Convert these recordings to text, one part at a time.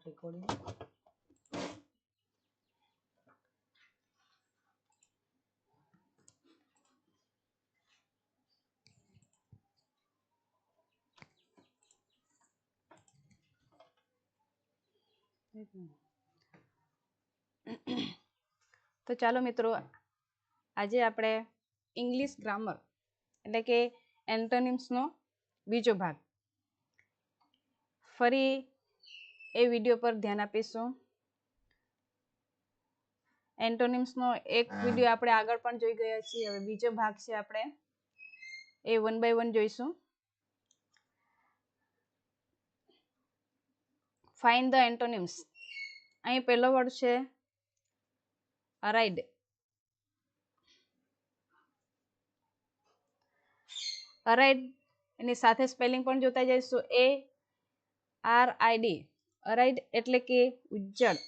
Start recording. તો ચાલો મિત્રો, આજે આપણે ઇંગ્લિશ ગ્રામર એટલે કે એન્ટોનિમ્સનો બીજો ભાગ ફરી એ વિડીયો પર ધ્યાન આપીશું. એન્ટોનિમ્સનો એક વિડીયો આપણે આગળ પણ જોઈ ગયા છીએ. હવે બીજો ભાગ છે, આપણે એ 1 by 1 જોઈશું. Find the antonyms. અહીં પહેલો વર્ડ છે અરાઇડ. અરાઇડ એની સાથે સ્પેલિંગ પણ જોતા જઈશું. ARID. અરાઇડ એટલે કે ઉજ્જડ.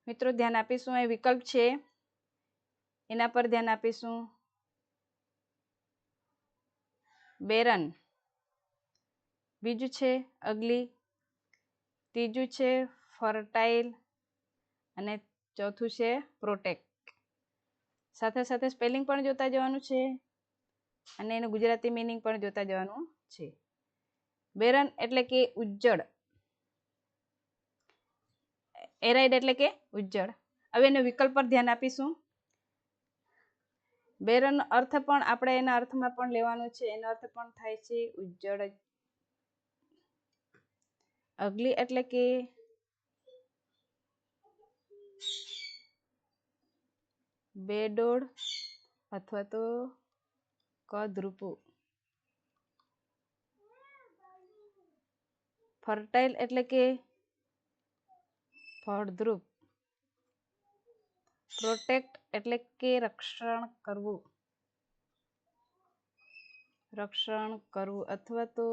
મિત્રો ધ્યાન આપીશું. એ વિકલ્પ છે એના પર ધ્યાન આપીશું. બેરન. બીજું છે અગલી. ત્રીજું છે ફર્ટાઇલ અને ચોથું છે પ્રોટેક્ટ. સાથે સાથે સ્પેલિંગ પણ જોતા જવાનું છે અને એનું ગુજરાતી મીનિંગ પણ જોતા જવાનું છે. બેરન એટલે કે ઉજ્જડ. એરાઇડ એટલે કે ઉજ્જડ. હવે એનો વિકલ્પ પર ધ્યાન આપીશું. બેરન અર્થ પણ આપણે એના અર્થમાં પણ લેવાનો છે. એનો અર્થ પણ થાય છે ઉજ્જડ. અગલી એટલે કે બેડોળ અથવા તો કદરૂપું. ફર્ટાઇલ એટલે કે ફળદ્રુપ. પ્રોટેક્ટ એટલે કે રક્ષણ કરવું. રક્ષણ કરવું અથવા તો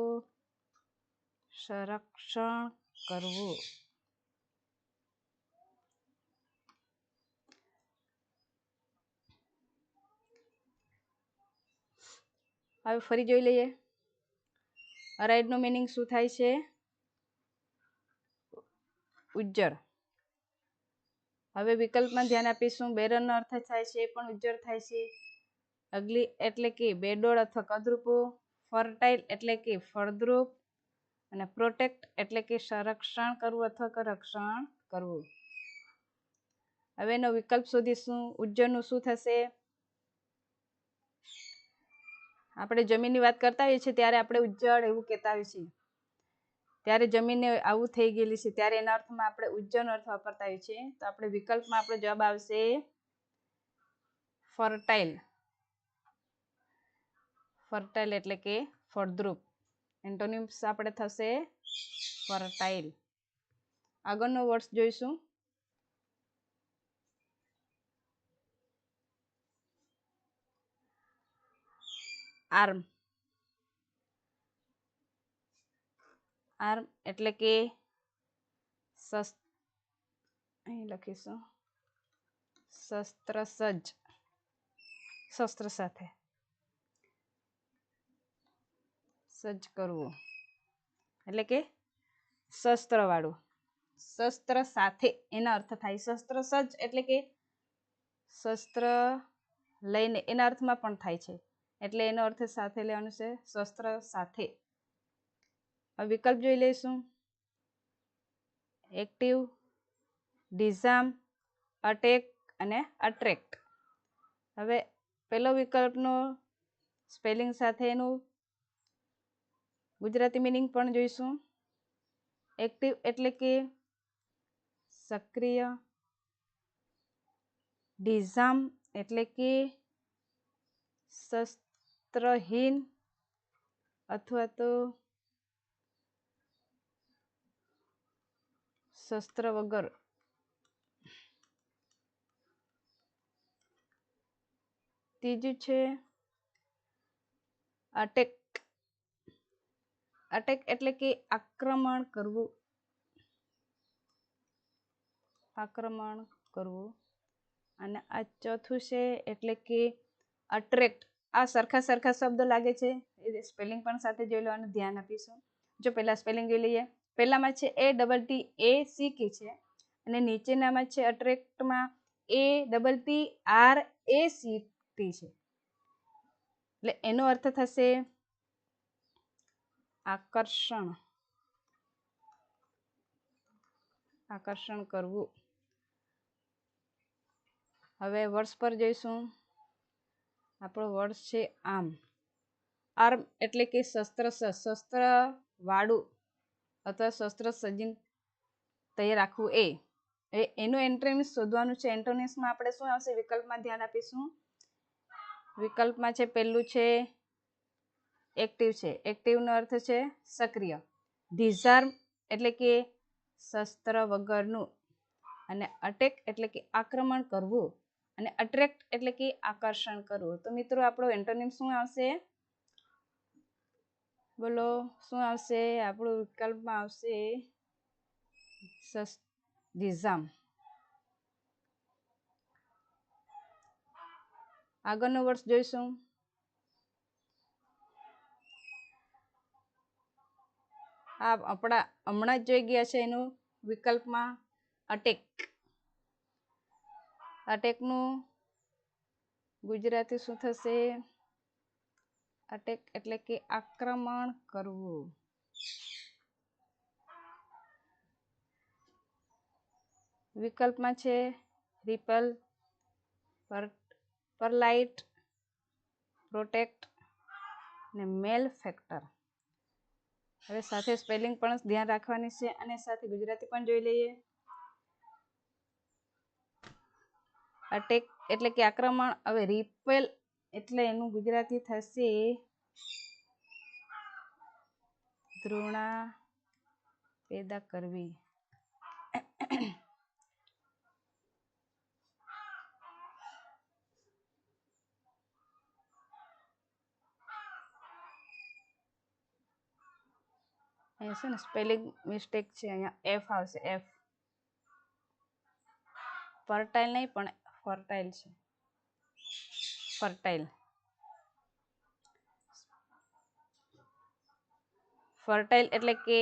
સંરક્ષણ કરવું. હવે ફરી જોઈ લઈએ. અરાઇડ નો મીનિંગ શું થાય છે? ઉજ્જડ. હવે વિકલ્પમાં ધ્યાન આપીશું. બેરન નો અર્થ થાય છે એ પણ ઉજ્જડ થાય છે. અગલી એટલે કે બેડોળ અથવા કદરૂપું. ફર્ટાઇલ એટલે કે ફળદ્રુપ અને પ્રોટેક્ટ એટલે કે સંરક્ષણ કરવું અથવા રક્ષણ કરવું. હવે એનો વિકલ્પ શોધીશું. ઉજ્જડનું શું થશે? આપણે જમીનની વાત કરતા હોઈએ છીએ ત્યારે આપણે ઉજ્જડ એવું કહેતા હોઈએ છીએ. ત્યારે જમીનને આવું થઈ ગયેલી છે ત્યારે એના અર્થમાં આપણે ઉજ્જડનો અર્થ વાપરતા હોઈએ છીએ. તો આપણે વિકલ્પમાં આપણો જવાબ આવશે ફર્ટાઇલ. ફર્ટાઇલ એટલે કે ફળદ્રુપ. એન્ટોનિમ્સ આપણે થશે ફર્ટાઇલ. આગળનો વર્ડ જોઈશું. આર્મ. આર્મ એટલે કે અહીં લખીશું શસ્ત્ર સજ્જ. શસ્ત્ર સાથે સજ્જ કરવું એટલે કે શસ્ત્ર વાળું. શસ્ત્ર સાથે એના અર્થ થાય. શસ્ત્ર સજ્જ એટલે કે શસ્ત્ર લઈને એના અર્થમાં પણ થાય છે. એટલે એનો અર્થ સાથે લેવાનું છે. શસ્ત્ર સાથે. વિકલ્પ જોઈ લઈશું. એક્ટિવ, ડિઝાર્મ, અટેક અને અટ્રેક્ટ. હવે પહેલો વિકલ્પનો સ્પેલિંગ સાથે એનું ગુજરાતી મીનિંગ પણ જોઈશું. એક્ટિવ એટલે કે સક્રિય. ડિઝાર્મ એટલે કે શસ્ત્રહીન અથવા તો શસ્ત્ર વગર. ત્રીજું છે અટેક. અટેક એટલે કે આક્રમણ કરવું. આક્રમણ કરવું. અને આ ચોથું છે એટલે કે અટ્રેક્ટ આ સરખા સરખા શબ્દો લાગે છે, એ સ્પેલિંગ પણ સાથે જોઈ લેવાનું ધ્યાન આપીશું. જો પહેલા સ્પેલિંગ જોઈ લઈએ. પહેલામાં છે ATTACK છે અને નીચેનામાં છે અટ્રેક્ટમાં ATTRACT છે. એટલે એનો અર્થ થશે આકર્ષણ, આકર્ષણ કરવું. હવે વર્ષ પર જોઈશું. આપણો વર્ષ છે આર્મ. આર્મ એટલે કે શસ્ત્ર વાળું અથવા શસ્ત્ર સજ્જન તૈયાર રાખવું. એનું એન્ટોનિમ્સ શોધવાનું છે. એન્ટોનિમ્સમાં આપણે શું આવશે? વિકલ્પમાં ધ્યાન આપીશું. વિકલ્પમાં છે પહેલું છે એક્ટિવ છે. એક્ટિવનો અર્થ છે સક્રિય. ડિઝાર્મ એટલે કે શસ્ત્ર વગરનું. અને અટેક એટલે કે આક્રમણ કરવું. અને અટ્રેક્ટ એટલે કે આકર્ષણ કરવું. તો મિત્રો આપણો એન્ટોનિમ શું આવશે? બોલો શું આવશે? આપણો વિકલ્પમાં આવશે ડિઝાર્મ. આગળનો વર્ષ જોઈશું. આ આપણા હમણાં જ જોઈ ગયા છે એનું વિકલ્પમાં અટેક. અટેકનું ગુજરાતી શું થશે? અટેક એટલે કે આક્રમણ કરવું. વિકલ્પમાં છે રિપલ, પરલાઇટ, પ્રોટેક્ટ ને મેલ ફેક્ટર. હવે સાથે સ્પેલિંગ પણ ધ્યાન રાખવાની છે અને સાથે ગુજરાતી પણ જોઈ લઈએ. અટેક એટલે કે આક્રમણ. હવે રિપેલ એટલે એનું ગુજરાતી થશે ઘૃણા પેદા કરવી. અહીંયા છે ને સ્પેલિંગ મિસ્ટેક છે. અહીંયા એફ આવશે. એફ ફર્ટાઇલ નહીં પણ ફર્ટાઇલ છે. ફર્ટાઇલ. ફર્ટાઇલ એટલે કે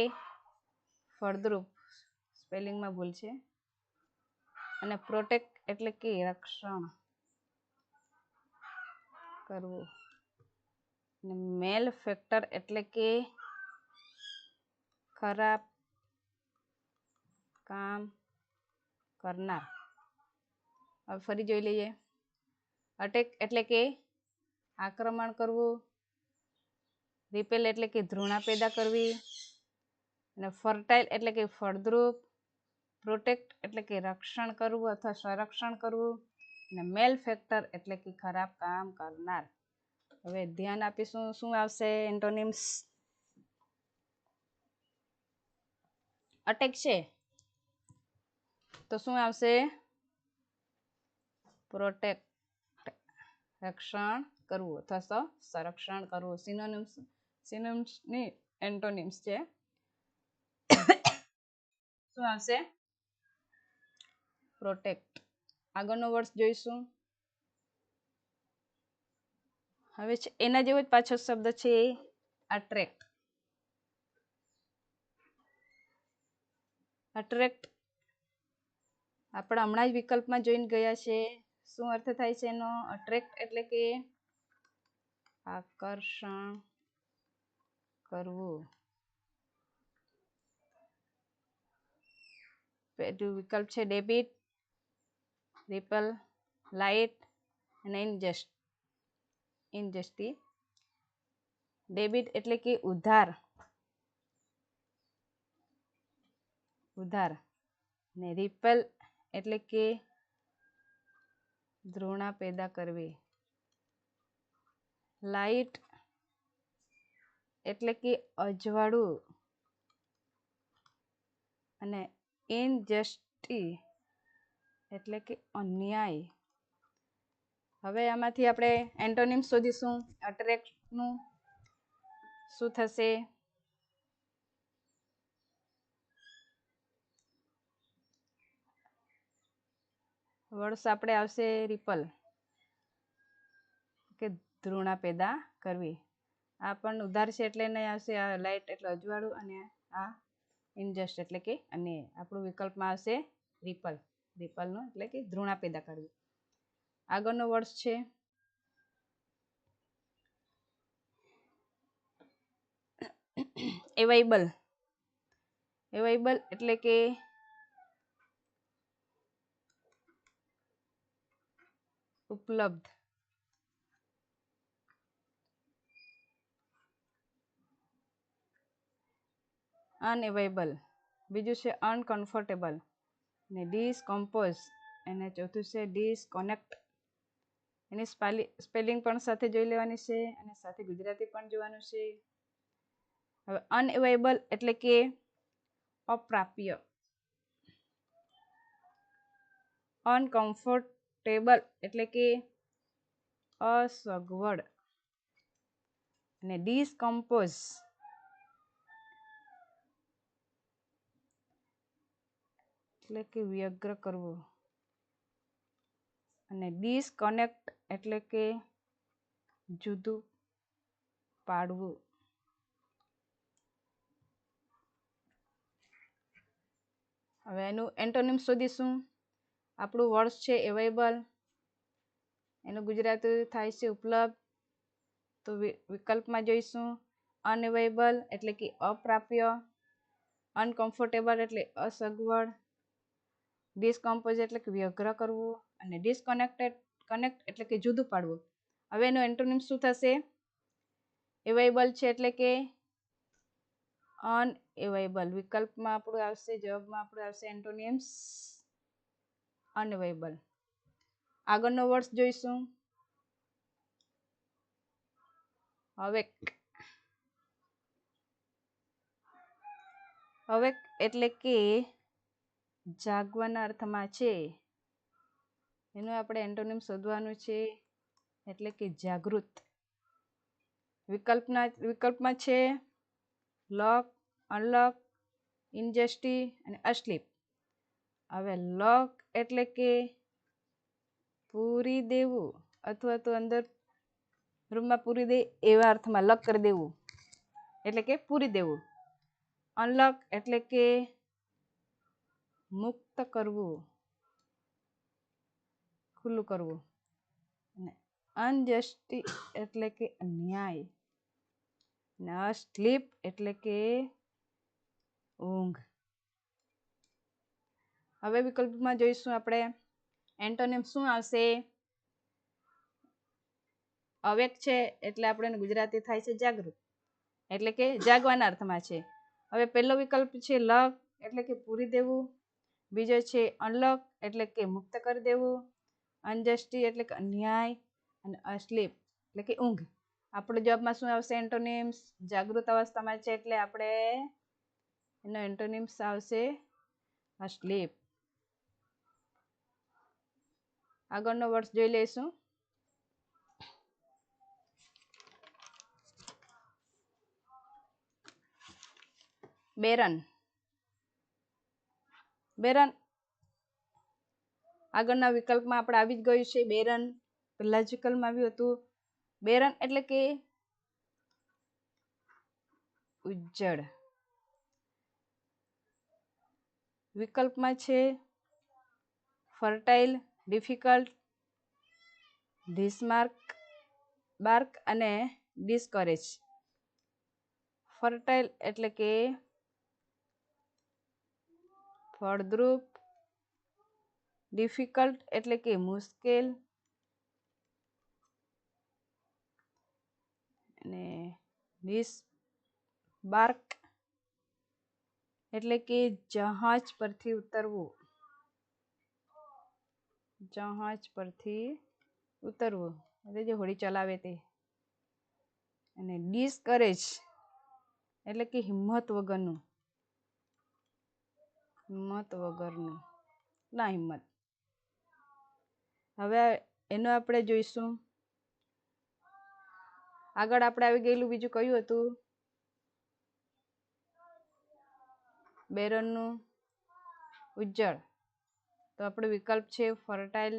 ફળદ્રુપ. સ્પેલિંગમાં ભૂલ છે. અને પ્રોટેક્ટ એટલે કે રક્ષણ કરવું. અને મેલ ફેક્ટર એટલે કે ખરાબ કામ કરનાર. હવે ફરી જોઈ લઈએ. અટેક એટલે કે આક્રમણ કરવું. રિપેલ એટલે કે ઘૃણા પેદા કરવી. અને ફર્ટાઇલ એટલે કે ફળદ્રુપ. પ્રોટેક્ટ એટલે કે રક્ષણ કરવું અથવા સંરક્ષણ કરવું. અને મેલ ફેક્ટર એટલે કે ખરાબ કામ કરનાર. હવે ધ્યાન આપીશું શું આવશે એન્ટોનિમ્સ. અટેક છે તો શું આવશે? પ્રોટેક્ટ રક્ષણ કરવું અથવા સંરક્ષણ કરવું. સિનોનિમ્સની એન્ટોનિમ્સ છે. શું આવશે? પ્રોટેક્ટ. આગળનો વર્ષ જોઈશું. હવે એના જેવો જ પાછો શબ્દ છે અટ્રેક્ટ. અટ્રેક્ટ આપણે હમણાં જ વિકલ્પમાં જોઈને ગયા છે. શું અર્થ થાય છે એનો? અટ્રેક્ટ એટલે કે આકર્ષણ કરવું. પહેલું વિકલ્પ છે ડેબિટ, રિપલ, લાઇટ અને ઇનજસ્ટી. ડેબિટ એટલે કે ઉધાર. ને રિપેલ એટલે કે ઘૃણા પેદા કરવી. લાઇટ એટલે કે અજવાળું. અને ઇનજસ્ટી એટલે કે અન્યાય. હવે આમાંથી આપણે એન્ટોનિમ શોધીશું. અટ્રેક્ટનું શું થશે? વર્ષ આપણે આવશે રિપલ કે ધૃણા પેદા કરવી. આ પણ ઉધાર છે એટલે નહીં આવશે. આ લાઇટ એટલે અજવાળું અને આ ઇનજસ્ટ એટલે કે અને આપણું વિકલ્પમાં આવશે રિપલ. રિપલનું એટલે કે ધૃણા પેદા કરવી. આગળનો વર્ડ છે એવાઇબલ. એવાઇબલ એટલે કે ઉપલબ્ધ. અનએવાઇબલ. બીજું છે અનકમ્ફર્ટેબલ ને ડિસકમ્પોઝ. અને ચોથું છે ડિસકનેક્ટ. એની સ્પેલિંગ પણ સાથે જોઈ લેવાની છે અને સાથે ગુજરાતી પણ જોવાનું છે. હવે અનએવાઇબલ એટલે કે અપ્રાપ્ય. અનકમ્ફર્ટેબલ એટલે કે અસગવડ. અને ડિસકમ્પોઝ એટલે કે વ્યગ્ર કરવું. અને ડિસકનેક્ટ એટલે કે જુદું પાડવું. હવે એનું એન્ટોનિમ શોધીશું. આપણું વર્ડ છે એવાઇબલ. એનું ગુજરાતી થાય છે ઉપલબ્ધ. તો વિકલ્પમાં જોઈશું અનએવાઇબલ એટલે કે અપ્રાપ્ય, અનકમ્ફર્ટેબલ એટલે અસગવડ, ડિસકમ્પોઝ એટલે કે વ્યગ્ર કરવું અને કનેક્ટ એટલે કે જુદું પાડવું. હવે એનું એન્ટોનિમ શું થશે? એવાઇબલ છે એટલે કે અનએવાઇબલ. વિકલ્પમાં આપણું આવશે, જવાબમાં આપણું આવશે એન્ટોનિમ્સ અનએવાઇબલ. આગળનો વર્ડ જોઈશું અવેક. અવેક એટલે કે જાગવાના અર્થમાં છે. એનું આપણે એન્ટોનિમ શોધવાનું છે એટલે કે જાગૃત. વિકલ્પમાં છે લક, અનલક, ઇનજસ્ટી અને અસ્લીપ. હવે લક એટલે કે પૂરી દેવું અથવા તો અંદર રૂમમાં પૂરી દે એવા અર્થમાં લક કરી દેવું એટલે કે પૂરી દેવું. અનલક એટલે કે મુક્ત કરવું, ખુલ્લું કરવું. અને અનજસ્ટી એટલે કે અન્યાય. અને અસ્લીપ એટલે કે ઊંઘ. હવે વિકલ્પમાં જોઈશું આપણે એન્ટોનિમ શું આવશે? અવેક છે એટલે આપણે ગુજરાતી થાય છે જાગૃત એટલે કે જાગવાના અર્થમાં છે. હવે પહેલો વિકલ્પ છે લક એટલે કે પૂરી દેવું. બીજો છે અનલક એટલે કે મુક્ત કરી દેવું. અનજસ્ટી એટલે કે અન્યાય અને અસ્લીપ એટલે કે ઊંઘ. આપણો જવાબમાં શું આવશે? એન્ટોનિમ્સ. જાગૃત અવસ્થામાં છે એટલે આપણે એનો એન્ટોનિમ્સ આવશે અસ્લીપ. આગળનો વર્ડ જોઈ લઈશું બેરન. બેરન આગળના વિકલ્પમાં આપણે આવી જ ગયું છે બેરન. પહેલા જ વિકલ્પમાં આવ્યું હતું. બેરન એટલે કે ઉજ્જડ. વિકલ્પમાં છે ફર્ટાઇલ, ડિફિકલ્ટ, બાર્ક અને ડિસ્કરેજ. ફર્ટાઇલ એટલે કે ફળદ્રુપ, ડિફિકલ્ટ એટલે કે મુશ્કેલ અને ડિસબાર્ક એટલે કે જહાજ પરથી ઉતરવું. જહાજ પરથી ઉતરવું એટલે જે હોડી ચલાવે તે. અને ડિસ્કરેજ એટલે કે હિંમત વગરનું. ના હિંમત. હવે એનું આપણે જોઈશું. આગળ આપણે આવી ગયેલું બીજું કયું હતું? બેરનનું ઉજ્જડ. તો આપણો વિકલ્પ છે ફર્ટાઇલ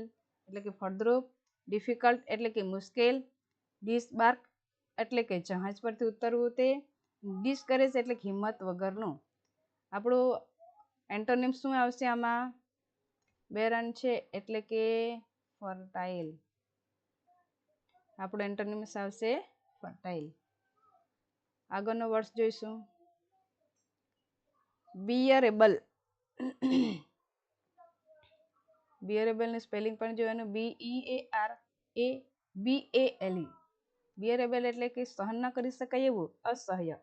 એટલે કે ફળદ્રુપ, ડિફિકલ્ટ એટલે કે મુશ્કેલ ડિસબાર્ક એટલે કે જહાજ પરથી ઉતરવું તે, ડિસ્કરેજ એટલે હિંમત વગરનું. આપણું એન્ટોનિમ શું આવશે આમાં? બેરન છે એટલે કે ફર્ટાઇલ. આપણું એન્ટોનિમ્સ આવશે ફર્ટાઇલ. આગળનો વર્ડ જોઈશું, બિયરેબલ. બિયરેબલનું સ્પેલિંગ પણ જોવાનું, BEARABLE. બિયરેબલ એટલે કે સહન ન કરી શકાય એવું, અસહ્ય.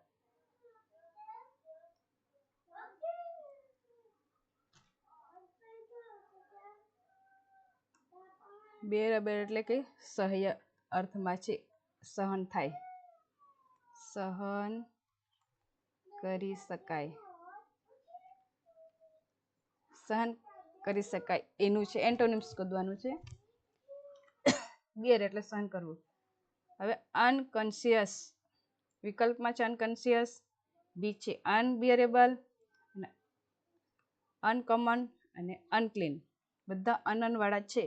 બિયરેબલ એટલે કે સહ્ય અર્થમાં છે, સહન થાય, સહન કરી શકાય, સહન કરી શકાય એનું છે એન્ટોનિમ્સ શોધવાનું છે. બિયર એટલે સહન કરવું. હવે અનકોન્શિયસ વિકલ્પમાં છે અનકોન્શિયસ, બી છે અનબિયરેબલ, અનકોમન અને અનક્લીન. બધા અનવાળા છે.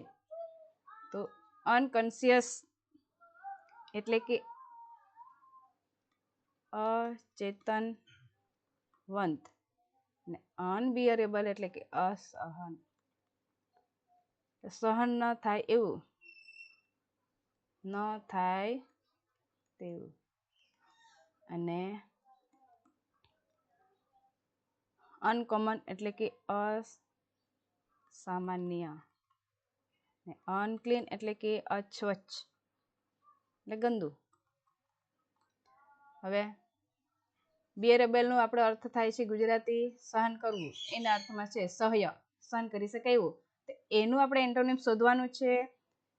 તો અનકોન્શિયસ એટલે કે અચેતનવંત, અને અનબિયરેબલ એટલે કે અસહન, સહન ન થાય એવું, ન થાય તેવું. અને અનકોમન એટલે કે અસામાન્ય, અનક્લીન એટલે કે અસ્વચ્છ એટલે ગંદુ. હવે બિયરેબલનો આપણો અર્થ થાય છે ગુજરાતી સહન કરવું, એના અર્થમાં છે સહ્ય, સહન કરી શકાય એવું. એનું આપણે એન્ટોનિમ શોધવાનું છે.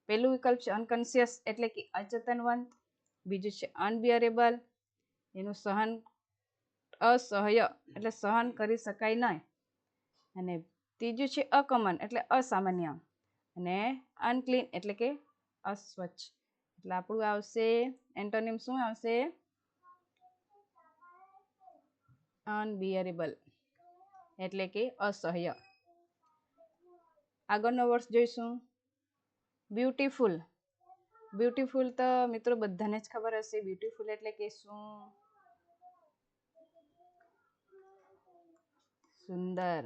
પહેલું વિકલ્પ છે અનકોન્શિયસ એટલે કે અચેતનવંત, બીજું છે અનબિયરેબલ, એનું સહન અસહ્ય એટલે સહન કરી શકાય નહીં, અને ત્રીજું છે અકોમન એટલે અસામાન્ય, અને અનક્લીન એટલે કે અસ્વચ્છ. એટલે આપણું આવશે એન્ટોનિમ શું આવશે? અનબિયરેબલ એટલે કે અસહ્ય. આગળનો વર્ડ જોઈશું, બ્યુટીફુલ. બ્યુટીફુલ તો મિત્રો બધાને જ ખબર હશે, બ્યુટીફુલ એટલે કે શું? સુંદર.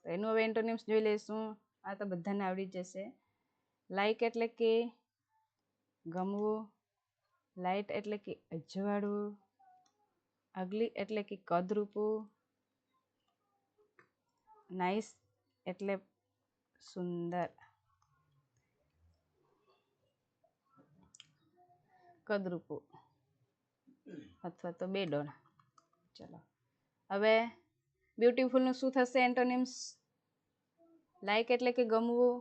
એનું હવે એન્ટોનિમ્સ જોઈ લઈશું. આ તો બધાને આવડી જશે. લાઈક એટલે કે ગમવું, લાઇટ એટલે કે અજવાળું, અગલી એટલે કે કદરૂપું, નાઇસ એટલે સુંદર, કદરૂપું અથવા તો બેડોળ. ચલો હવે બ્યુટીફુલનું શું થશે એન્ટોનિમ્સ? લાઈક એટલે કે ગમવું,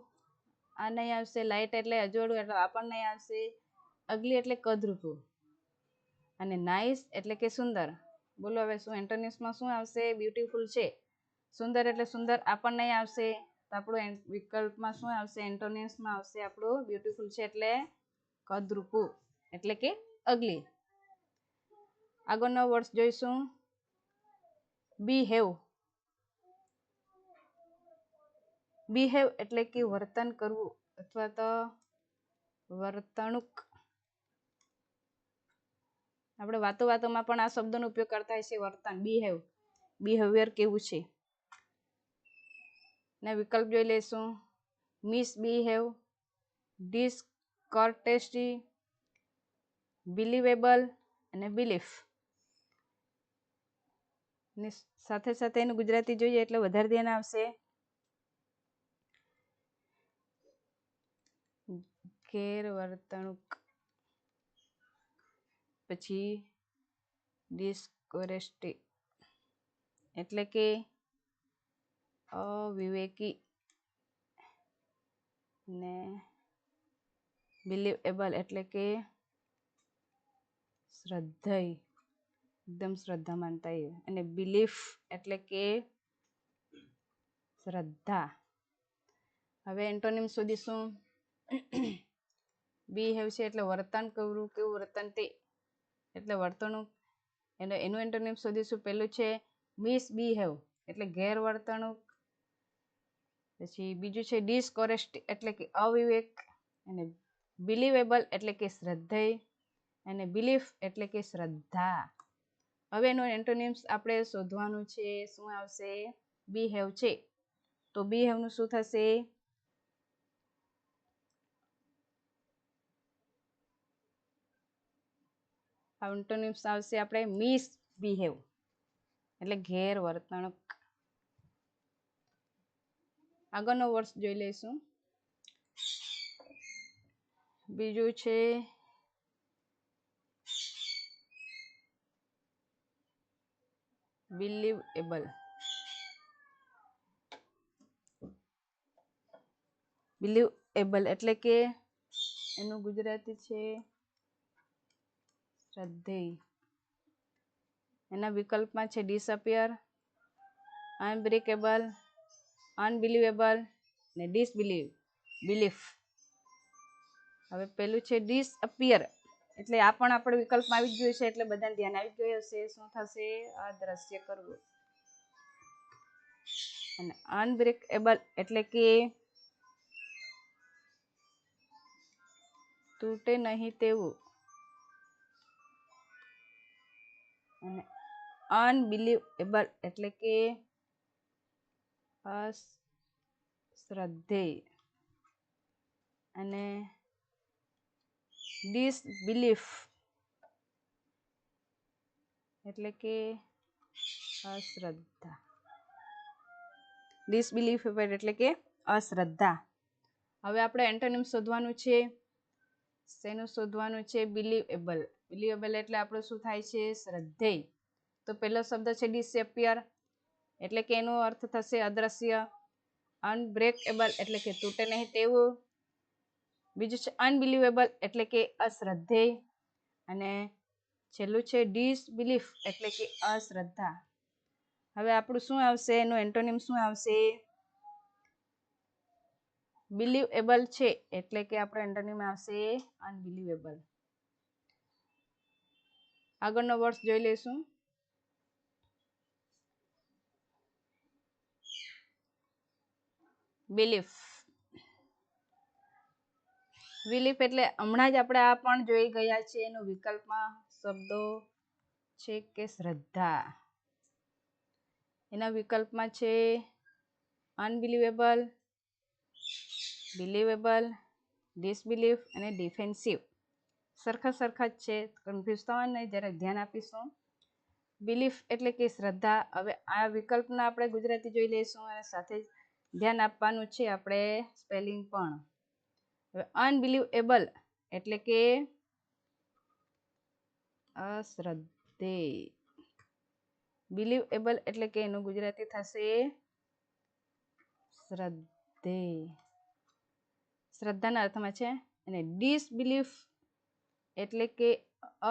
આ નહીં આવશે. લાઇટ એટલે અજવાળું એટલે આ પણ નહીં આવશે. અગલી એટલે કદરૂપું, અને નાઇસ એટલે કે સુંદર. બોલો હવે શું એન્ટોનિમ્સમાં શું આવશે? બ્યુટીફુલ છે, સુંદર એટલે સુંદર, આ પણ નહીં આવશે. તો આપણું વિકલ્પમાં શું આવશે? એન્ટોનિમ્સમાં આવશે આપણું બ્યુટીફુલ છે એટલે કદરૂપું એટલે કે અગલી. આગળનો વર્ડ જોઈશું, બિહેવ. બિહેવ એટલે કે વર્તન કરવું અથવા તો વર્તણૂક. આપણે વાતોમાં પણ આ શબ્દનો ઉપયોગ કરતા હોય છે, વર્તન, બિહેવ, બિહેવિયર કેવું છે. ને વિકલ્પ જોઈ લઈશું, મિસબિહેવ, ડિસકોર્ટેસી, બિલીવેબલ અને બિલીફ. ને સાથે સાથે એનું ગુજરાતી જોઈએ એટલે વધારે ધ્યાન આવશે. ગેરવર્તણૂક, પછી ડિસ્કોરેસ્ટી એટલે કે અવિવેકી, ને બિલીવેબલ એટલે કે શ્રદ્ધેય, એકદમ શ્રદ્ધા માનતા એ, અને બિલીફ એટલે કે શ્રદ્ધા. હવે એન્ટોનિમ શોધીશું. બિહેવ છે એટલે વર્તન કરવું, કેવું વર્તન તે એટલે વર્તણૂક. એનું એન્ટોનિમ શોધીશું. પહેલું છે મિસબિહેવ એટલે ગેરવર્તણૂક, પછી બીજું છે ડિસકોરેસ્ટી એટલે કે અવિવેક, અને બિલીવેબલ એટલે કે શ્રદ્ધેય અને બિલીફ એટલે કે શ્રદ્ધા. હવે એનું એન્ટોનિમ્સ આપણે શોધવાનું છે. શું આવશે? બિહેવ છે તો બિહેવનું શું થશે? એન્ટોનિમ્સ આવશે આપણે મિસબિહેવ એટલે ગેરવર્તણૂક. આગળનો વર્ષ જોઈ લઈશું. બીજું છે બિલીવેબલ. બિલીવેબલ એટલે કે એનું ગુજરાતી છે શ્રદ્ધેય. એના વિકલ્પમાં છે ડિસઅપિયર, અનબ્રેકેબલ, અનબિલીવેબલ ને બિલીફ. હવે પેલું છે ડિસઅપિયર એટલે આ પણ આપણે વિકલ્પમાં આવી ગયું છે એટલે બધાને ધ્યાન આવી ગયું હશે. શું થશે? અદ્રશ્ય કરવું. અને અનબ્રેકેબલ એટલે કે તૂટે નહીં તેવું. અને અનબિલીવેબલ એટલે કે અશ્રદ્ધેય. અને ડિસબિલીફ એટલે કે અશ્રદ્ધા. ડિસબિલીફ એટલે કે અશ્રદ્ધા. હવે આપણે એન્ટોનિમ શોધવાનું છે. શેનું શોધવાનું છે? બિલીવેબલ. બિલીવેબલ એટલે આપણું શું થાય છે? શ્રદ્ધેય. તો પહેલો શબ્દ છે ડિસએપિયર એટલે કે એનો અર્થ થશે અદ્રશ્ય. અનબ્રેકેબલ એટલે કે તૂટે નહીં તેવું. બીજું છે અનબિલીવેબલ એટલે કે અશ્રદ્ધેય. અને છેલ્લું છે ડિસબિલીફ એટલે કે અશ્રદ્ધા. હવે આપણું શું આવશે? એનું એન્ટોનિમ શું આવશે? બિલીવેબલ છે એટલે કે આપણો એન્ટોનિમ આવશે અનબિલીવેબલ. આગળનો વર્ડ જોઈ લઈશું. બિલીફ. બિલીફ એટલે હમણાં જ આપણે આ પણ જોઈ ગયા છે. એનો વિકલ્પમાં શબ્દો છે કે શ્રદ્ધા. એના વિકલ્પમાં છે અનબિલીવેબલ, બિલીવેબલ, ડિસબિલીફ અને ડિફેન્સિવ. સરખા જ છે, કન્ફ્યુઝ થવાનું નહીં, જરાક ધ્યાન આપીશું. બિલીફ એટલે કે શ્રદ્ધા. હવે આ વિકલ્પના આપણે ગુજરાતી જોઈ લઈશું અને સાથે જ ધ્યાન આપવાનું છે આપણે સ્પેલિંગ પણ. હવે અનબિલીવેબલ એટલે કે અશ્રદ્ધેય. બિલીવેબલ એટલે કે એનું ગુજરાતી થશે શ્રદ્ધેય. શ્રદ્ધાના અર્થમાં છે. અને ડિસબિલીફ એટલે કે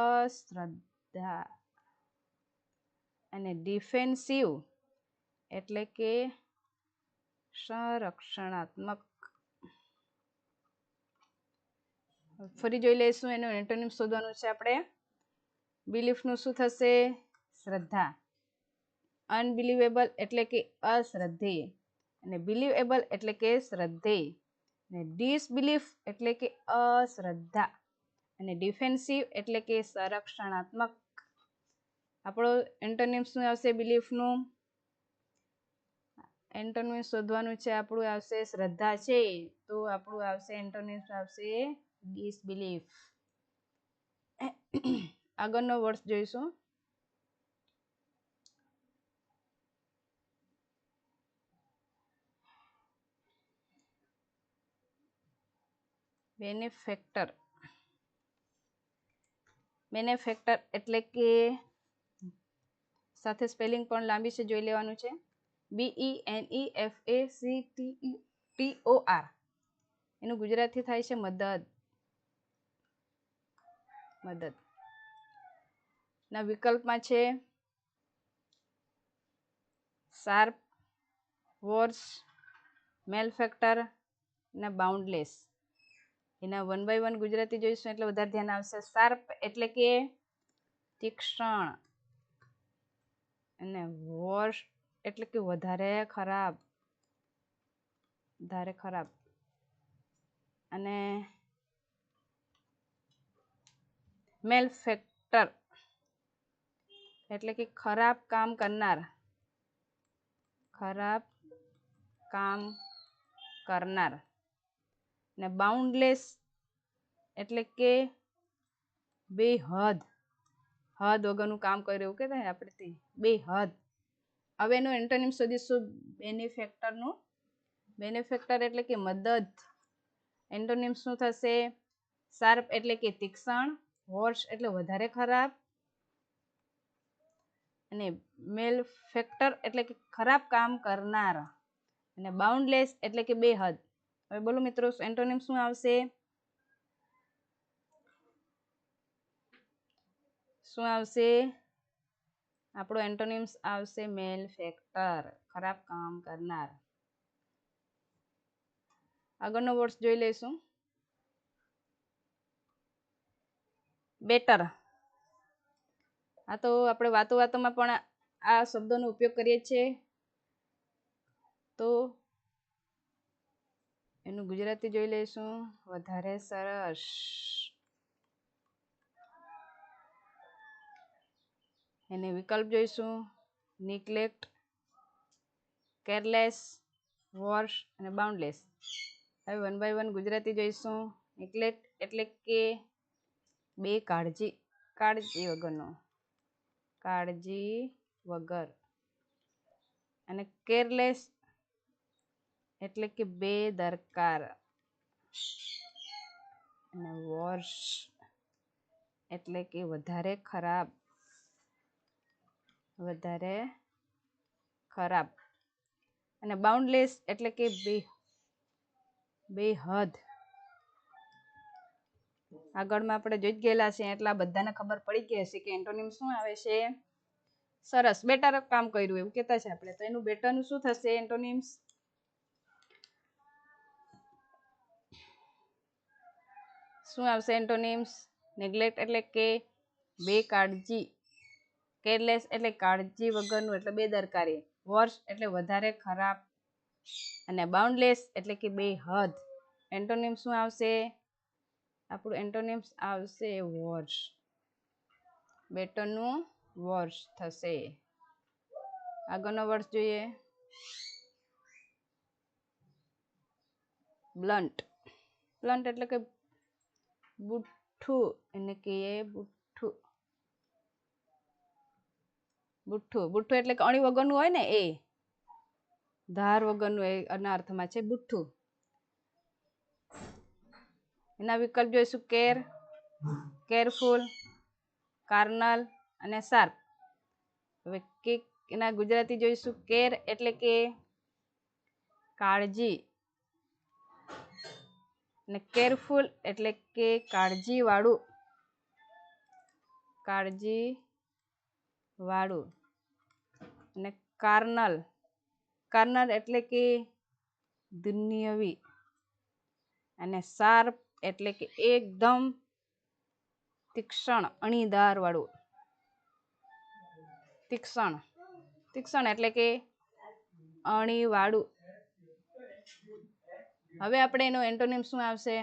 અશ્રદ્ધા. અને ડિફેન્સિવ એટલે કે સંરક્ષણાત્મક. ફરી જોઈ લઈશું. એનું એન્ટોનિમ શોધવાનું છે આપણે. બિલીફનું શું થશે? શ્રદ્ધા. અનબિલીવેબલ એટલે કે અશ્રદ્ધેય. અને બિલીવેબલ એટલે કે શ્રદ્ધેય. અને ડિસબિલીફ એટલે કે અશ્રદ્ધા. અને ડિફેન્સિવ એટલે કે સંરક્ષણાત્મક. આપણો એન્ટોનિમ શું આવશે? બિલીફનું એન્ટોનિમ શોધવાનું છે. આપણું આવશે શ્રદ્ધા છે તો આપણું આવશે એન્ટોનિમ આવશે ડિસબિલીફ. આગળનો વર્ડ જોઈશું. બેનેફેક્ટર. બેનેફેક્ટર એટલે કે સાથે સ્પેલિંગ પણ લાંબી છે, જોઈ લેવાનું છે. BENEFACTOR. એનું ગુજરાતી થાય છે મદદ. મદદ ના વિકલ્પમાં છે શાર્પ, વર્સ, મેલફેક્ટર ના બાઉન્ડલેસ. એના 1 by 1 ગુજરાતી જોઈશું એટલે વધારે ધ્યાન આવશે. શાર્પ એટલે કે તીક્ષ્ણ. અને વર્સ એટલે કે વધારે ખરાબ. અને મેલફેક્ટર એટલે કે ખરાબ કામ કરનાર, ખરાબ કામ કરનાર. ને બાઉન્ડલેસ એટલે કે બેહદ, હદ વગરનું કામ કર્યું એવું કહેવાય આપણે તે બેહદ. હવે એનું એન્ટોનિમ શોધીશું બેનિફેક્ટરનું. બેનિફેક્ટર એટલે કે મદદ. એન્ટોનિમ શું થશે? શાર્પ એટલે કે તીક્ષ્ણ, વર્સ એટલે વધારે ખરાબ, અને મેલફેક્ટર એટલે કે ખરાબ કામ કરનાર, અને બાઉન્ડલેસ એટલે કે બેહદ. હવે બોલો મિત્રો એન્ટોનિમ શું આવશે? શું આવશે? આપણો એન્ટોનિમ્સ આવશે મેલફેક્ટર, ખરાબ કામ કરનાર. આગળનો વર્ડ જોઈ લઈશું. બેટર. આ તો આપણે વાતોમાં પણ આ શબ્દોનો ઉપયોગ કરીએ છીએ, તો એનું ગુજરાતી જોઈ લઈશું. વધારે સરસ. એને વિકલ્પ જોઈશું. નિગ્લેક્ટ, કેરલેસ, વર્સ અને બાઉન્ડલેસ. હવે 1 by 1 ગુજરાતી જોઈશું. નિગ્લેક્ટ એટલે કે બેકાળજી, કાળજી વગરનો, કાળજી વગર. અને કેરલેસ એટલે કે બેદરકાર. અને વર્સ એટલે કે વધારે ખરાબ, વધારે ખરાબ. અને બાઉન્ડલેસ એટલે કે બેહદ. આગળમાં આપણે જોઈ જ ગયેલા છે એટલે બધાને ખબર પડી ગઈ હશે કે એન્ટોનિમ શું આવે છે. સરસ, બેટર કામ કર્યું એવું કહેતા છે આપણે. તો એનું બેટરનું શું થશે એન્ટોનિમ્સ? શું આવશે એન્ટોનિમ્સ? નેગ્લેક્ટ એટલે કે બેકાળજી, કેરલેસ એટલે કાળજી વગરનું એટલે બેદરકારી, વર્સ એટલે વધારે ખરાબ, અને બાઉન્ડલેસ એટલે કે બેહદ. એન્ટોનિમ શું આવશે? આપણું એન્ટોનિમ્સ આવશે વર્સ. બેટરનું વર્સ થશે. આગળનો વર્સ જોઈએ. બ્લન્ટ. બ્લન્ટ એટલે કે બુઠ્ઠું, એને કહીએ બુઠ્ઠું. બુઠ્ઠું, બુઠ્ઠું એટલે કે અણી વગરનું હોય ને, એ ધાર વગરનું, એ એના અર્થમાં છે બુઠ્ઠું. એના વિકલ્પ જોઈશું. કેર, કેરફુલ, કાર્નલ અને શાર્પ. હવે એના ગુજરાતી જોઈશું. કેર એટલે કે કાળજી, અને કેરફુલ એટલે કે કાળજી વાળું, કાળજી વાળું. અને કાર્નલ, કાર્નલ એટલે કે દુન્યવી. અને શાર્પ એટલે કે એકદમ તીક્ષ્ણ, અણીદાર વાળું. તીક્ષ્ણ, તીક્ષ્ણ એટલે કે અણી વાળું. હવે આપણે એનો એન્ટોનિમ શું આવશે?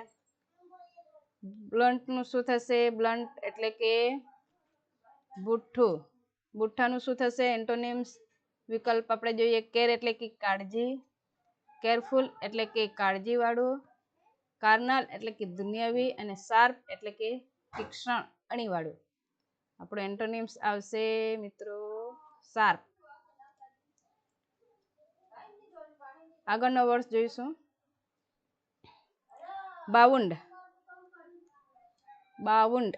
બ્લન્ટનું શું થશે? બ્લન્ટ એટલે કે બુઠ્ઠું. બુઠ્ઠાનું શું થશે એન્ટોનિમ્સ? વિકલ્પ આપણે જોઈએ. કેર એટલે કે કાળજી, કેરફુલ એટલે કે કાળજી વાળું, કાર્નલ એટલે કે દુનિયાવી, અને શાર્પ એટલે કે તીક્ષ્ણ, અણી વાળું. આપણો એન્ટોનિમ્સ આવશે મિત્રો શાર્પ. આગળનો વર્ડ જોઈશું. બાઉન્ડ. બાઉન્ડ,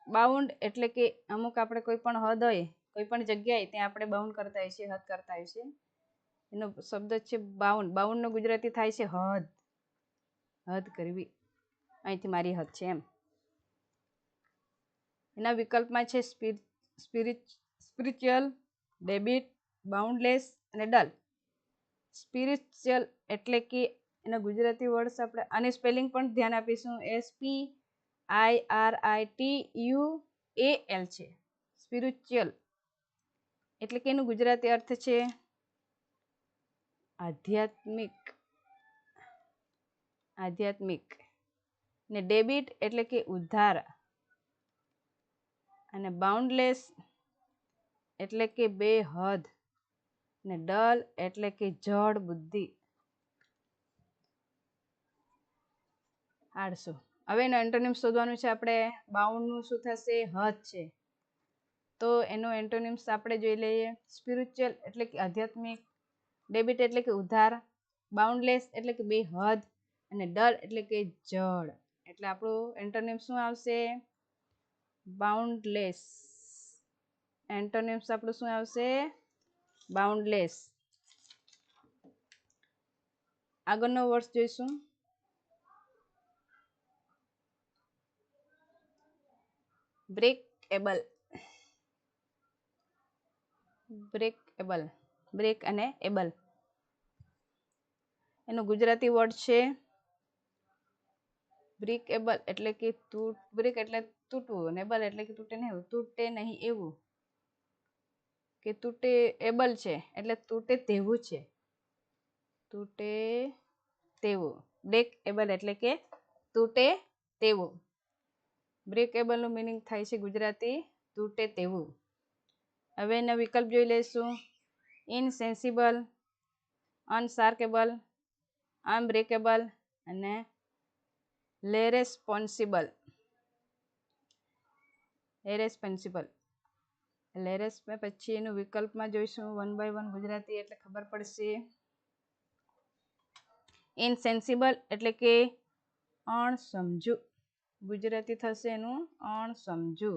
બાઉન્ડ એટલે કે અમુક આપણે કોઈ પણ હદ હોય, કોઈ પણ જગ્યાએ ત્યાં આપણે બાઉન્ડ કરતા હોય છે, હદ કરતા હોય છે. એનો શબ્દ છે બાઉન્ડ. બાઉન્ડનો ગુજરાતી થાય છે હદ, હદ કરવી. અહીંથી મારી હદ છે એમ. એના વિકલ્પમાં છે સ્પિરિચ્યુઅલ, ડેબિટ, બાઉન્ડલેસ અને ડલ. સ્પિરિચ્યુઅલ એટલે કે એના ગુજરાતી વર્ડ્સ આપણે આની સ્પેલિંગ પણ ધ્યાન આપીશું. SPIRITUAL છે સ્પિરિચ્યુઅલ. એટલે કે એનું ગુજરાતી અર્થ છે આધ્યાત્મિક, આધ્યાત્મિક. ને ડેબિટ એટલે કે ઉદ્ધાર, અને બાઉન્ડલેસ એટલે કે બેહદ, ને ડલ એટલે કે જડ બુદ્ધિ. આળસુ. હવે એનો એન્ટોનિમ શોધવાનું છે આપણે. બાઉન્ડનું શું થશે? હદ છે. તો એનો એન્ટોનિમ્સ આપણે જોઈ લઈએ. સ્પિરિચ્યુઅલ એટલે કે આધ્યાત્મિક, ડેબિટ એટલે કે ઉધાર, બાઉન્ડલેસ એટલે કે બેહદ, અને ડલ એટલે કે જડ. એટલે આપણું એન્ટોનિમ શું આવશે? બાઉન્ડલેસ. એન્ટોનિમ્સ આપણું શું આવશે? બાઉન્ડલેસ. આગળનો વર્ડ જોઈશું. બ્રેકેબલ. બ્રેકેબલ, બ્રેક અને એબલ. એનો ગુજરાતી વર્ડ છે બ્રેકેબલ એટલે કે બ્રેક એટલે તૂટવું, અને એબલ એટલે કે તૂટે નહીં, તૂટે નહીં એવું, કે તૂટે એબલ છે એટલે તૂટે તેવું છે, તૂટે તેવું. બ્રેકેબલ એટલે કે તૂટે તેવું. બ્રેકેબલ નું મિનિંગ થાય છે ગુજરાતી તૂટે તેવું. હવે એના વિકલ્પ જોઈ લઈશું. ઇનસેન્સિબલ, અનશાર્કેબલ, અનબ્રેકેબલ અને લેરેસ્પોન્સિબલ. લેરેસ્પોન્સિબલ. લેરેસ પછી એનું વિકલ્પમાં જોઈશું 1 by 1 ગુજરાતી એટલે ખબર પડશે. ઇનસેન્સિબલ એટલે કે અણસમજુ, ગુજરાતી થશે એનું અણસમજુ.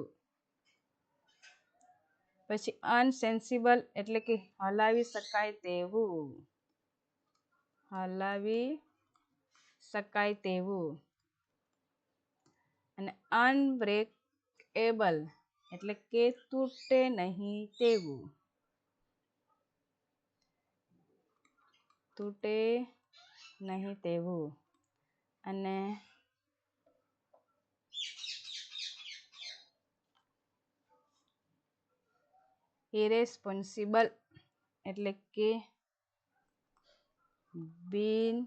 પછી અનસેન્સિબલ એટલે કે હલાવી શકાય તેવું, હલાવી શકાય તેવું. અને અનબ્રેકેબલ એટલે કે તૂટે નહીં તેવું, તૂટે નહીં તેવું. અને ઇરેસ્પોન્સિબલ એટલે કે બિન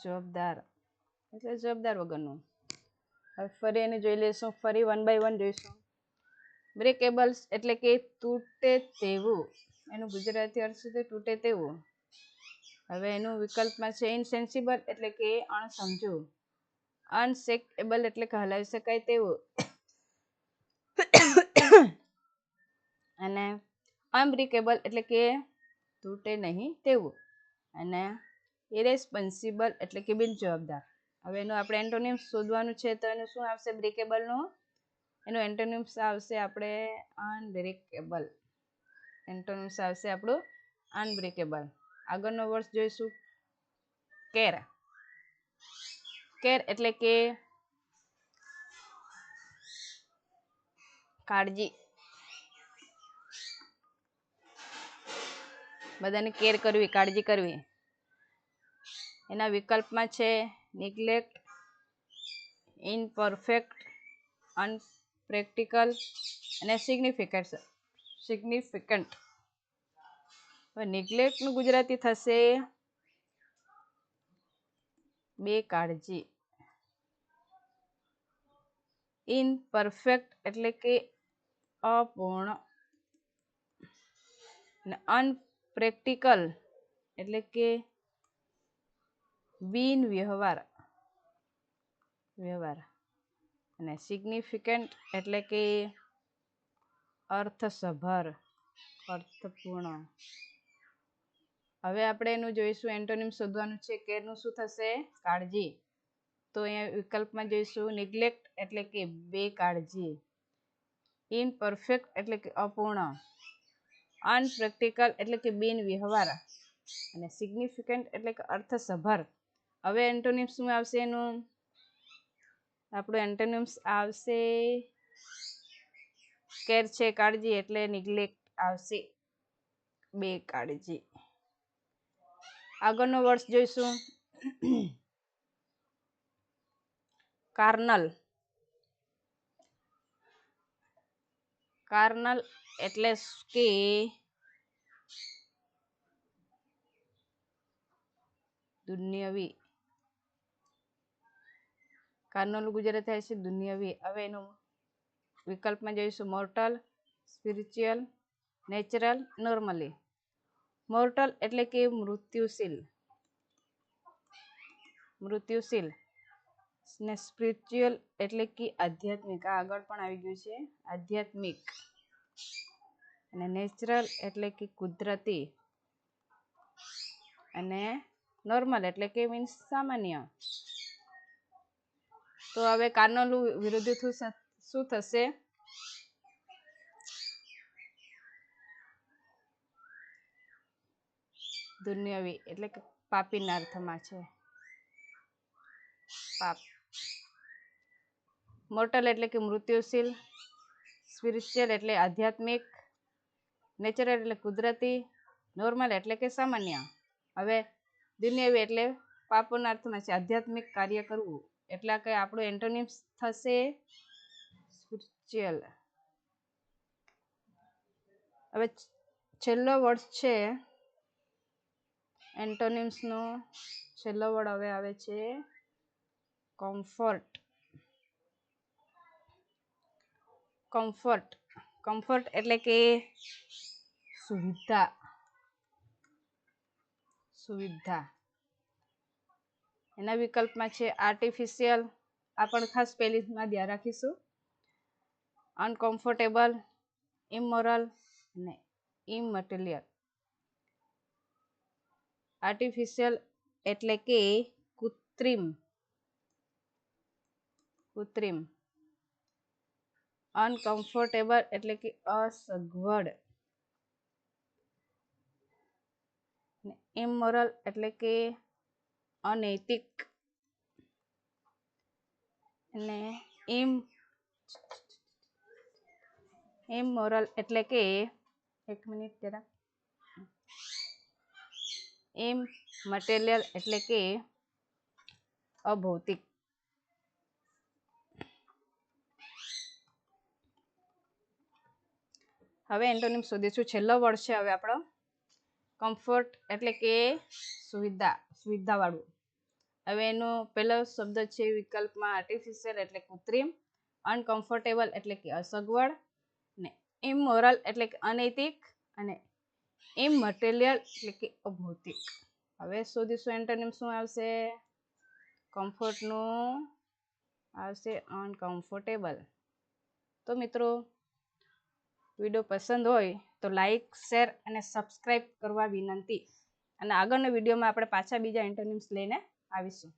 જવાબદાર, એટલે જવાબદાર વગરનું. હવે ફરી એને જોઈ લઈશું. ફરી 1 by 1 જોઈશું. બ્રેકેબલ્સ એટલે કે તૂટે તેવું, એનું ગુજરાતી અર્થ છે તૂટે તેવું. હવે એનું વિકલ્પમાં છે ઇનસેન્સિબલ એટલે કે અણસમજુ, અનશેકેબલ એટલે કે હલાવી શકાય તેવું, અને અનબ્રેકેબલ એટલે કે તૂટે નહીં તેવું, અને ઇરેસ્પોન્સિબલ એટલે કે બિનજવાબદાર. હવે એનું આપણે એન્ટોનિમ્સ શોધવાનું છે. તો એનું શું આવશે બ્રેકેબલનું? એનું એન્ટોનિમ્સ આવશે આપણે અનબ્રેકેબલ. એન્ટોનિમ્સ આવશે આપણું અનબ્રેકેબલ. આગળનો વર્ડ જોઈશું કેર. કેર એટલે કે કાળજી, બધાની કેર કરવી, કાળજી કરવી. એના વિકલ્પમાં છે નિગ્લેક્ટ, ઇનપરફેક્ટ, અનપ્રેક્ટિકલ અને સિગ્નિફિકન્ટ. હવે નિગ્લેક્ટનું ગુજરાતી થશે બેકાળજી. ઇનપરફેક્ટ એટલે કે અપૂર્ણ, અને અનપ્રેક્ટિકલ એટલે કે બિન વ્યવહાર, અને સિગ્નિફિકન્ટ એટલે કે અર્થસભર, અર્થપૂર્ણ. હવે આપણે એનું જોઈશું એન્ટોનિમ શોધવાનું છે. કેરનું શું થશે? કાળજી. તો અહીંયા વિકલ્પમાં જોઈશું નિગ્લેક્ટ એટલે કે બેકાળજી, ઇનપરફેક્ટ એટલે કે અપૂર્ણ, અનપ્રેક્ટિકલ એટલે કે બિન વ્યવહાર, અને સિગ્નિફિકન્ટ એટલે કે અર્થસભર. હવે એન્ટોનિમ્સ શું આવશે એનું? આપણું એન્ટોનિમ્સ આવશે કેર છે કાળજી એટલે નિગ્લેક્ટ આવશે બેકાળજી. આગળનો વર્ડ જોઈશું કાર્નલ. કાર્નલ એટલે કે દુન્યવી. કાર્નલ ગુજરાતી થાય છે દુન્યવી. હવે એનું વિકલ્પમાં જોઈશું mortal, spiritual, natural, normally. Mortal એટલે કે મૃત્યુશીલ, મૃત્યુશીલ ને સ્પિરિચ્યુઅલ એટલે કે આધ્યાત્મિક. આ આગળ પણ આવી ગયું છે, આધ્યાત્મિક. અને નેચરલ એટલે કે કુદરતી, અને નોર્મલ એટલે કે મીન્સ સામાન્ય. તો હવે કાર્નોનું વિરોધી શું થશે? દુન્યવી એટલે કે પાપીના અર્થમાં છે, પાપ. મોર્ટલ એટલે કે મૃત્યુશીલ, સ્પિરિચ્યુઅલ એટલે આધ્યાત્મિક, નેચરલ એટલે કુદરતી, નોર્મલ એટલે કે સામાન્ય. હવે દુન્યવી એટલે પાપોના અર્થમાં છે, આધ્યાત્મિક કાર્ય કરવું. એટલે કે આપણું એન્ટોનિમ્સ થશે સ્પિરિચ્યુઅલ. હવે છેલ્લો વર્ડ છે એન્ટોનિમ્સનો, છેલ્લો વર્ડ હવે આવે છે કમ્ફર્ટ. કમ્ફર્ટ, કમ્ફર્ટ એટલે કે સુવિધા, સુવિધા. એના વિકલ્પમાં છે આર્ટિફિશિયલ, આ પણ ખાસ સ્પેલિંગમાં ધ્યાન રાખીશું. અનકમ્ફર્ટેબલ, ઇમોરલ અને ઇમટરિયલ. આર્ટિફિશિયલ એટલે કે કૃત્રિમ, કૃત્રિમ. અનકમ્ફર્ટેબલ એટલે કે અસગવડ. ઇમોરલ એટલે કે અનૈતિક. અને ઇમોરલ એટલે કે, એક મિનિટ જરા, ઇમટરિયલ એટલે કે અભૌતિક. હવે એન્ટોનિમ શોધીશું. છેલ્લો વર્ડ છે હવે આપણો કમ્ફર્ટ એટલે કે સુવિધા, સુવિધાવાળું. હવે એનો પહેલો શબ્દ છે વિકલ્પમાં આર્ટિફિશિયલ એટલે કૃત્રિમ, અનકમ્ફર્ટેબલ એટલે કે અસગવડ, ને ઇમોરલ એટલે કે અનૈતિક, અને ઇમટરિયલ એટલે કે અભૌતિક. હવે શોધીશું એન્ટોનિમ શું આવશે? કમ્ફર્ટનું આવશે અનકમ્ફર્ટેબલ. તો મિત્રો, વિડીયો પસંદ હોય તો લાઈક, શેર અને સબસ્ક્રાઈબ કરવા વિનંતી. અને આગળના વિડીયોમાં આપણે પાછા બીજા એન્ટોનિમ્સ લઈને આવીશું.